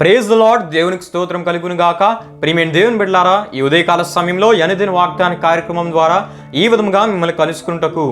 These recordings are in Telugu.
Praise the lord. దేవునికి స్తోత్రం కలుగును గాక. ప్రియమైన దేవుని బిడ్డలారా, ఈ ఉదయకాల సమయంలో అనుదిన వాగ్దాన కార్యక్రమం ద్వారా ఈ విధంగా మిమ్మల్ని కలుసుకుంటకు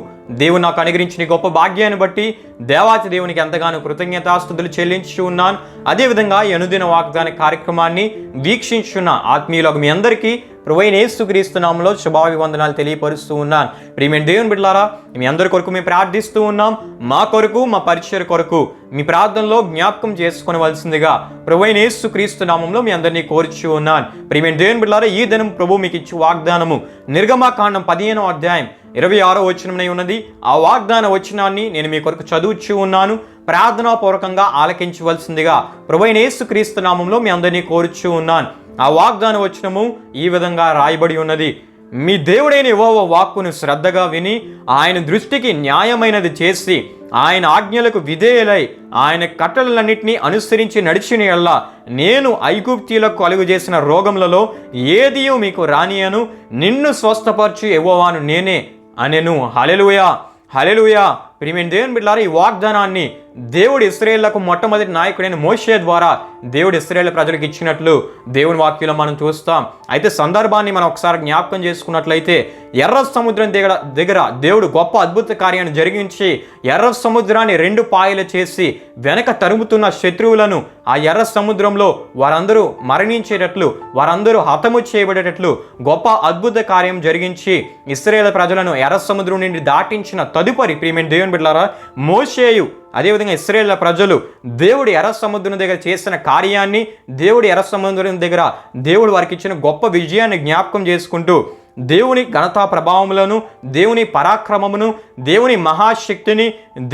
దేవుడు నాకు అనుగ్రహించిన గొప్ప భాగ్యాన్ని బట్టి దేవాతి దేవునికి ఎంతగానో కృతజ్ఞతాస్తుతులు చెల్లించి ఉన్నాను. అదేవిధంగా ఈ అనుదిన వాగ్దాన కార్యక్రమాన్ని వీక్షించున్న ఆత్మీయులకు మీ అందరికీ ప్రభువైన యేసుక్రీస్తు నామములో శుభాభివందనాలు తెలియపరుస్తూ ఉన్నాను. ప్రియమైన దేవుని బిడ్డలారా, మీ అందరి కొరకు మేము ప్రార్థిస్తూ ఉన్నాం. మా కొరకు, మా పరిచయ కొరకు మీ ప్రార్థనలో జ్ఞాపకం చేసుకొనవలసిందిగా ప్రభువైన యేసుక్రీస్తు నామములో మీ అందరినీ కోరుచూ ఉన్నాను. ప్రియమైన దేవుని బిడ్డలారా, ఈ దినం ప్రభు మీకు ఇచ్చే వాగ్దానము నిర్గమకాండం 15వ అధ్యాయం 26వ వచనమై ఉన్నది. ఆ వాగ్దాన వచనాన్ని నేను మీ కొరకు చదువుచూ ఉన్నాను. ప్రార్థనాపూర్వకంగా ఆలకించవలసిందిగా ప్రభువైన యేసుక్రీస్తు నామములో మీ అందరినీ కోరుచూ ఉన్నాను. ఆ వాగ్దాన వచనము ఈ విధంగా రాయబడి ఉన్నది. మీ దేవుడైన యెహోవా వాక్కును శ్రద్ధగా విని ఆయన దృష్టికి న్యాయమైనది చేసి ఆయన ఆజ్ఞలకు విధేయులై ఆయన కట్టడలన్నింటినీ అనుసరించి నడిచిన యెడల నేను ఐగుప్తీయులకు కలుగజేసిన రోగములలో ఏదియూ మీకు రానియను, నిన్ను స్వస్థపరచు యెహోవాను నేనే అనెను. హల్లెలూయా, హల్లెలూయా. ప్రియమైన దేవుని బిడ్డలారా, ఈ వాగ్దానాన్ని దేవుడు ఇశ్రాయేలులకు మొట్టమొదటి నాయకుడైన మోషే ద్వారా దేవుడు ఇశ్రాయేలు ప్రజలకు ఇచ్చినట్లు దేవుని వాక్యంలో మనం చూస్తాం. అయితే సందర్భాన్ని మనం ఒకసారి జ్ఞాపకం చేసుకున్నట్లయితే ఎర్ర సముద్రం దగ్గర దేవుడు గొప్ప అద్భుత కార్యాన్ని జరిగించి ఎర్ర సముద్రాన్ని 2 పాయలు చేసి వెనక తరుముతున్న శత్రువులను ఆ ఎర్ర సముద్రంలో వారందరూ మరణించేటట్లు, వారందరూ హతము చేయబడేటట్లు గొప్ప అద్భుత కార్యం జరిగించి ఇశ్రాయేలు ప్రజలను ఎర్ర సముద్రం నుండి దాటించిన తదుపరి ప్రియమైన దేవుని బిడ్డలారా, మోషేయు అదేవిధంగా ఇశ్రాయేలు ప్రజలు దేవుడు ఎర్ర సముద్రం దగ్గర చేసిన కార్యాన్ని, దేవుడు ఎర్ర సముద్రం దగ్గర దేవుడు వారికి ఇచ్చిన గొప్ప విజయాన్ని జ్ఞాపకం చేసుకుంటూ దేవుని ఘనతా ప్రభావములను, దేవుని పరాక్రమమును, దేవుని మహాశక్తిని,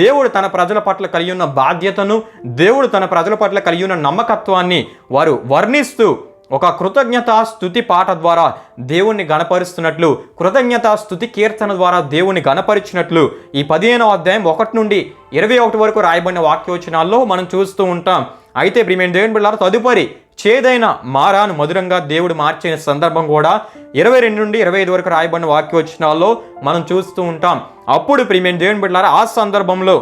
దేవుడు తన ప్రజల పట్ల కలిగి ఉన్న బాధ్యతను, దేవుడు తన ప్రజల పట్ల కలిగి ఉన్న నమ్మకత్వాన్ని వారు వర్ణిస్తూ ఒక కృతజ్ఞతా స్తుతి పాట ద్వారా దేవుణ్ణి గణపరుస్తున్నట్లు, కృతజ్ఞతా స్తుతి కీర్తన ద్వారా దేవుణ్ణి గణపరిచినట్లు ఈ 15వ అధ్యాయం 1 నుండి 21 వరకు రాయబడిన వాక్యోచనాల్లో మనం చూస్తూ ఉంటాం. అయితే ప్రియమైన దేవుని బిడ్డలారా, తదుపరి చేదైన మారాను మధురంగా దేవుడు మార్చిన సందర్భం కూడా 22 నుండి 25 వరకు రాయబడిన వాక్యోచనాల్లో మనం చూస్తూ ఉంటాం. అప్పుడు ప్రియమైన దేవుని బిడ్డలారా, ఆ సందర్భంలో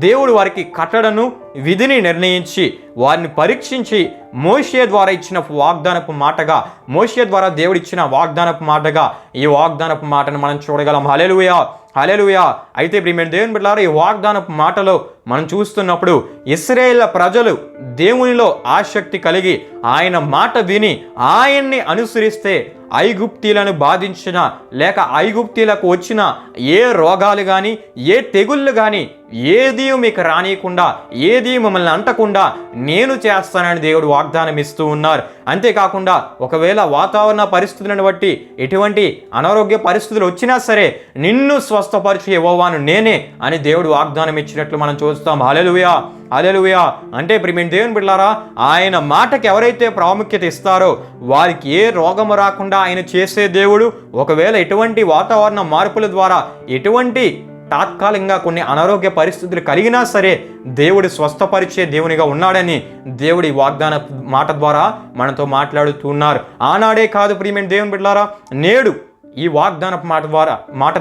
దేవుడు వారికి కట్టడను విధిని నిర్ణయించి వారిని పరీక్షించి మోషే ద్వారా ఇచ్చిన వాగ్దానపు మాటగా, మోషే ద్వారా దేవుడు ఇచ్చిన వాగ్దానపు మాటగా ఈ వాగ్దానపు మాటను మనం చూడగలం. హల్లెలూయా, హల్లెలూయా. అయితే ప్రియమైన దేవుని బిడ్డలారా, ఈ వాగ్దానపు మాటలో మనం చూస్తున్నప్పుడు ఇశ్రాయేలు ప్రజలు దేవునిలో ఆసక్తి కలిగి ఆయన మాట విని ఆయన్ని అనుసరిస్తే ఐగుప్తీలను బాధించిన లేక ఐగుప్తీలకు వచ్చిన ఏ రోగాలు కానీ, ఏ తెగుళ్ళు కానీ ఏదీ మీకు రానియకుండా, ఏదీ మిమ్మల్ని అంటకుండా నేను చేస్తానని దేవుడు వాగ్దానం ఇస్తూ ఉన్నారు. అంతేకాకుండా ఒకవేళ వాతావరణ పరిస్థితులను బట్టి ఎటువంటి అనారోగ్య పరిస్థితులు వచ్చినా సరే నిన్ను స్వస్థపరిచే యెహోవాను నేనే అని దేవుడు వాగ్దానం ఇచ్చినట్లు మనం చూస్తాం. హల్లెలూయా, హల్లెలూయా. అంటే ప్రియమైన దేవుని బిడ్డలారా, ఆయన మాటకి ఎవరైతే ప్రాముఖ్యత ఇస్తారో వారికి ఏ రోగము రాకుండా ఆయన చేసే దేవుడు. ఒకవేళ ఎటువంటి వాతావరణ మార్పుల ద్వారా ఎటువంటి తాత్కాలికంగా కొన్ని అనారోగ్య పరిస్థితులు కలిగినా సరే దేవుడు స్వస్థపరిచే దేవునిగా ఉన్నాడని దేవుడి వాగ్దాన మాట ద్వారా మనతో మాట్లాడుతున్నారు. ఆనాడే కాదు ప్రియమైన దేవుని బిడ్డలారా, నేడు ఈ వాగ్దానపు మాట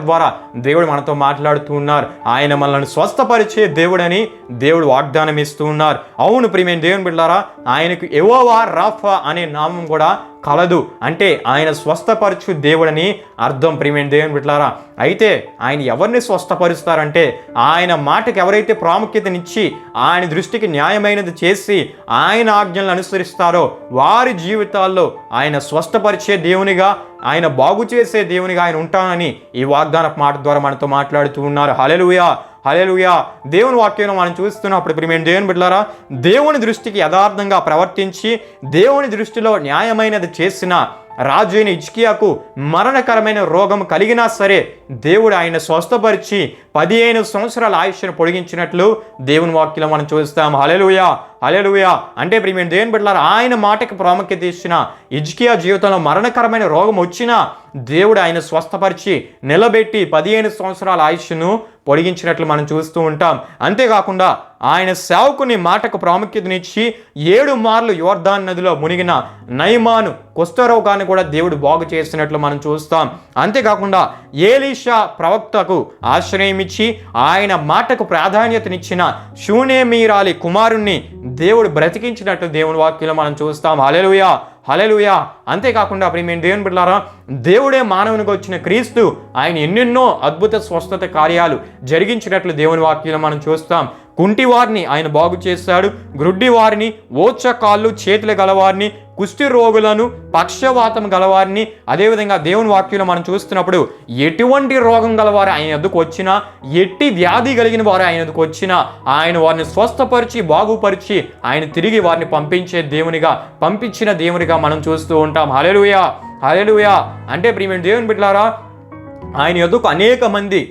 ద్వారా దేవుడు మనతో మాట్లాడుతూ ఉన్నారు. ఆయన మనల్ని స్వస్థపరిచే దేవుడని దేవుడు వాగ్దానం ఇస్తూ ఉన్నారు. అవును ప్రియమైన దేవుని బిడ్డలారా, ఆయనకు యెహోవా రాఫా అనే నామం కూడా కలదు. అంటే ఆయన స్వస్థపరచు దేవుడని అర్థం ప్రియమైన దేవుని బిడ్డలారా. అయితే ఆయన ఎవరిని స్వస్థపరుస్తారంటే ఆయన మాటకి ఎవరైతే ప్రాముఖ్యతనిచ్చి ఆయన దృష్టికి న్యాయమైనది చేసి ఆయన ఆజ్ఞలను అనుసరిస్తారో వారి జీవితాల్లో ఆయన స్వస్థపరిచే దేవునిగా, ఆయన బాగు చేసే దేవునిగా ఆయన ఉంటానని ఈ వాగ్దాన మాట ద్వారా మనతో మాట్లాడుతూ ఉన్నారు. హల్లెలూయా, హల్లెలూయా. దేవుని వాక్యంలో మనం చూస్తున్నప్పుడు ప్రియమైన దేవుని బిడ్డలారా, దేవుని దృష్టికి యథార్థంగా ప్రవర్తించి దేవుని దృష్టిలో న్యాయమైనది చేసిన రాజు అయిన హిజ్కియాకు మరణకరమైన రోగం కలిగినా సరే దేవుడు ఆయన స్వస్థపరిచి 15 సంవత్సరాల ఆయుష్ను పొడిగించినట్లు దేవుని వాక్యంలో మనం చూస్తాం. హల్లెలూయా, హల్లెలూయా. అంటే ప్రియమైన దేవుని బిడ్డలారా, ఆయన మాటకి ప్రాముఖ్యత ఇచ్చిన హిజ్కియా జీవితంలో మరణకరమైన రోగం వచ్చినా దేవుడు ఆయన స్వస్థపరిచి నిలబెట్టి 15 సంవత్సరాల ఆయుష్ను పొడిగించినట్లు మనం చూస్తూ ఉంటాం. అంతేకాకుండా ఆయన సేవకుని మాటకు ప్రాముఖ్యతనిచ్చి 7 మార్లు యోర్దాన్ నదిలో మునిగిన నయమాను కుష్ఠరోగాన్ని కూడా దేవుడు బాగు చేసినట్లు మనం చూస్తాం. అంతేకాకుండా ఏలీషా ప్రవక్తకు ఆశ్రయం ఇచ్చి ఆయన మాటకు ప్రాధాన్యతనిచ్చిన షూనేమీరాలి కుమారుణ్ణి దేవుడు బ్రతికించినట్లు దేవుని వాక్యంలో మనం చూస్తాం. హల్లెలూయా, హల్లెలూయా. అంతేకాకుండా ప్రియమైన దేవుని బిడ్డలారా, దేవుడే మానవునిగా వచ్చిన క్రీస్తు ఆయన ఎన్నెన్నో అద్భుత స్వస్థత కార్యాలు జరిగించినట్లు దేవుని వాక్యంలో మనం చూస్తాం. కుంటి వారిని ఆయన బాగు చేశాడు, గ్రుడ్డి వారిని, ఓచ కాళ్ళు చేతులు గలవారిని, కుష్టి రోగులను, పక్షవాతం గలవారిని, అదేవిధంగా దేవుని వాక్యంలో మనం చూస్తున్నప్పుడు ఎటువంటి రోగం గలవారు ఆయన ఎదుకు వచ్చినా, ఎట్టి వ్యాధి కలిగిన వారు ఆయన ఎదుకు వచ్చినా ఆయన వారిని స్వస్థపరిచి బాగుపరిచి ఆయన తిరిగి వారిని పంపించిన దేవునిగా మనం చూస్తూ ఉంటాం. హల్లెలూయా, హల్లెలూయా. అంటే ప్రియమైన దేవుని బిడ్డలారా, ఆయన ఎదుకు అనేక మంది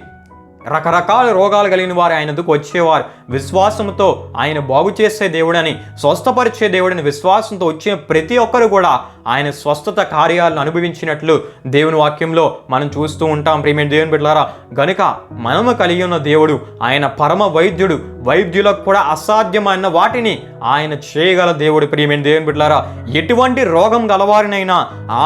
రకరకాల రోగాలు కలిగిన వారు ఆయన ఎదుకు వచ్చేవారు. విశ్వాసంతో ఆయన బాగు చేసే దేవుడని, స్వస్థపరిచే దేవుడని విశ్వాసంతో వచ్చిన ప్రతి ఒక్కరు కూడా ఆయన స్వస్థత కార్యాలను అనుభవించినట్లు దేవుని వాక్యంలో మనం చూస్తూ ఉంటాం. ప్రియమైన దేవుని బిడ్డలారా, గనుక మనము కలిగి ఉన్న దేవుడు ఆయన పరమ వైద్యుడు. వైద్యులకు కూడా అసాధ్యమైన వాటిని ఆయన చేయగల దేవుడు. ప్రియమైన దేవుని బిడ్డలారా, ఎటువంటి రోగం గలవారినైనా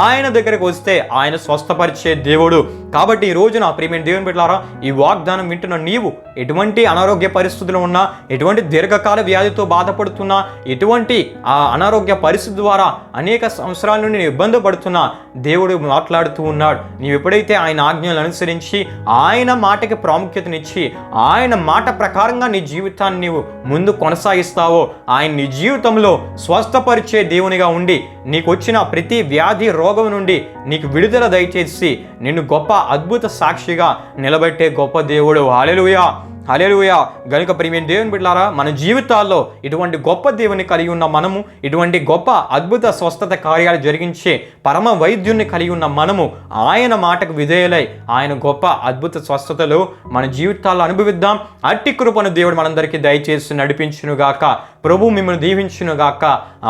ఆయన దగ్గరకు వస్తే ఆయన స్వస్థపరిచే దేవుడు. కాబట్టి ఈ రోజున ప్రియమైన దేవుని బిడ్డలారా, ఈ వాగ్దానం వింటున్న నీవు ఎటువంటి అనారోగ్య పరిస్థితులు ఉన్నా, ఎటువంటి దీర్ఘకాల వ్యాధితో బాధపడుతున్నా, ఎటువంటి ఆ అనారోగ్య పరిస్థితి ద్వారా అనేక సంవత్సరాల నుండి ఇబ్బంది పడుతున్నా దేవుడు మాట్లాడుతూ ఉన్నాడు. నీవు ఎప్పుడైతే ఆయన ఆజ్ఞలను అనుసరించి ఆయన మాటకి ప్రాముఖ్యతనిచ్చి ఆయన మాట ప్రకారంగా నీ జీవితాన్ని నీవు ముందు కొనసాగిస్తావో ఆయన నీ జీవితంలో స్వస్థపరిచే దేవునిగా ఉండి నీకు వచ్చిన ప్రతి వ్యాధి రోగం నుండి నీకు విడుదల దయచేసి నిన్ను గొప్ప అద్భుత సాక్షిగా నిలబెట్టే గొప్ప దేవుడు. హల్లెలూయా, హల్లెలూయా. గనుక ప్రియమైన దేవుని బిడ్డలారా, మన జీవితాల్లో ఇటువంటి గొప్ప దేవుని కలిగి ఉన్న మనము, ఇటువంటి గొప్ప అద్భుత స్వస్థత కార్యాలు జరిగించే పరమ వైద్యుని కలిగి ఉన్న మనము ఆయన మాటకు విధేయులై ఆయన గొప్ప అద్భుత స్వస్థతలు మన జీవితాల్లో అనుభవిద్దాం. అట్టి కృపను దేవుడు మనందరికీ దయచేసి నడిపించునుగాక. ప్రభు మిమ్మల్ని దీవించునుగాక.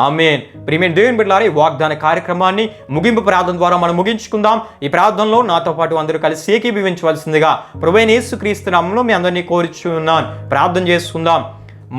ఆమేన్. ప్రియమైన దేవుని బిడ్డలారా, ఈ వాగ్దాన కార్యక్రమాన్ని ముగింపు ప్రార్థన ద్వారా మనం ముగించుకుందాం. ఈ ప్రార్థనలో నాతో పాటు అందరూ కలిసి ఏకీభవించవలసిందిగా ప్రభువైన యేసుక్రీస్తు నామములో మీ అందరినీ కోరుచున్నాను. ప్రార్థన చేసుకుందాం.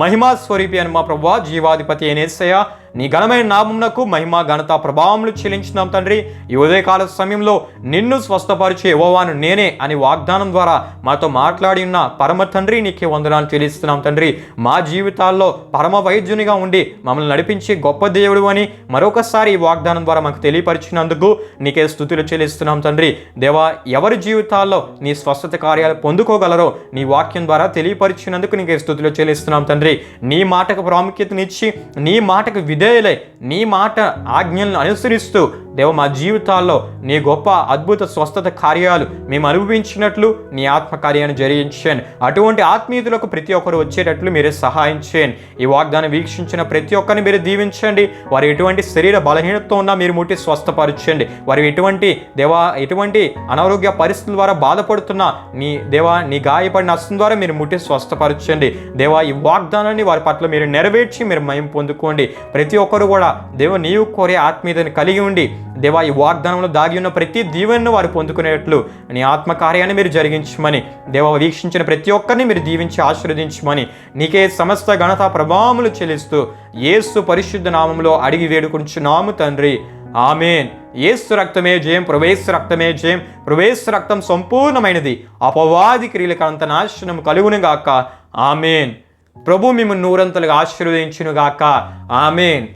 మహిమా స్వరూపి అని మా ప్రభువా, జీవాధిపతి అయిన యేసయ్య, నీ ఘనమైన నామమునకు మహిమ ఘనత ప్రభావములు చెల్లించున్నాం తండ్రి. ఈ ఉదయకాల సమయంలో నిన్ను స్వస్థపరిచే యెహోవాను నేనే అని వాగ్దానం ద్వారా మాతో మాట్లాడి ఉన్న పరమ తండ్రి నీకే వందనాలు చెల్లిస్తున్నాం తండ్రి. మా జీవితాల్లో పరమ వైద్యునిగా ఉండి మమ్మల్ని నడిపించే గొప్ప దేవుడు అని మరొకసారి ఈ వాగ్దానం ద్వారా మాకు తెలియపరిచినందుకు నీకే స్తుతులు చెల్లిస్తున్నాం తండ్రి. దేవా, ఎవరి జీవితాల్లో నీ స్వస్థత కార్యాలు పొందుకోగలరో నీ వాక్యం ద్వారా తెలియపరిచినందుకు నీకే స్తుతులు చెల్లిస్తున్నాం తండ్రి. నీ మాటకు ప్రాముఖ్యతనిచ్చి నీ మాటకు విధేయులై నీ మాట ఆజ్ఞలను అనుసరిస్తూ దేవ మా జీవితాల్లో నీ గొప్ప అద్భుత స్వస్థత కార్యాలు మేము అనుభవించినట్లు నీ ఆత్మ కార్యాన్ని జరిగించండి. అటువంటి ఆత్మీయులకు ప్రతి ఒక్కరు వచ్చేటట్లు మీరే సహాయం చేయండి. ఈ వాగ్దానం వీక్షించిన ప్రతి ఒక్కరిని మీరు దీవించండి. వారు ఎటువంటి శరీర బలహీనతతో ఉన్నా మీరు ముట్టి స్వస్థపరచండి. వారు ఎటువంటి అనారోగ్య పరిస్థితుల ద్వారా బాధపడుతున్నా నీ గాయపడిన హస్తం ద్వారా మీరు ముట్టి స్వస్థపరచండి. దేవా, ఈ వాగ్దానాన్ని వారి పట్ల మీరు నెరవేర్చి మీరు మహిమ పొందుకోండి. ప్రతి ఒక్కరు కూడా దేవ నీవు కోరే ఆత్మీయతను కలిగి ఉండి దేవా ఈ వాగ్దానంలో దాగి ఉన్న ప్రతి దీవెనను వారు పొందుకునేట్లు నీ ఆత్మకార్యాన్ని మీరు జరిగించమని, దేవా వీక్షించిన ప్రతి ఒక్కరిని మీరు దీవించి ఆశీర్వదించమని నీకే సమస్త ఘనత ప్రభావములు చెల్లిస్తూ యేసు పరిశుద్ధ నామములో అడిగి వేడుకుంటున్నాము తండ్రి. ఆమేన్. యేసు రక్తమే జయం, ప్రవేశ రక్తమే జయం, ప్రవేశ రక్తం సంపూర్ణమైనది, అపవాది క్రియలకు అంత నాశనం కలుగునుగాక. ఆమేన్. ప్రభు మిమ్మల్ని నూరంతలుగా ఆశీర్వదించునుగాక. ఆమేన్.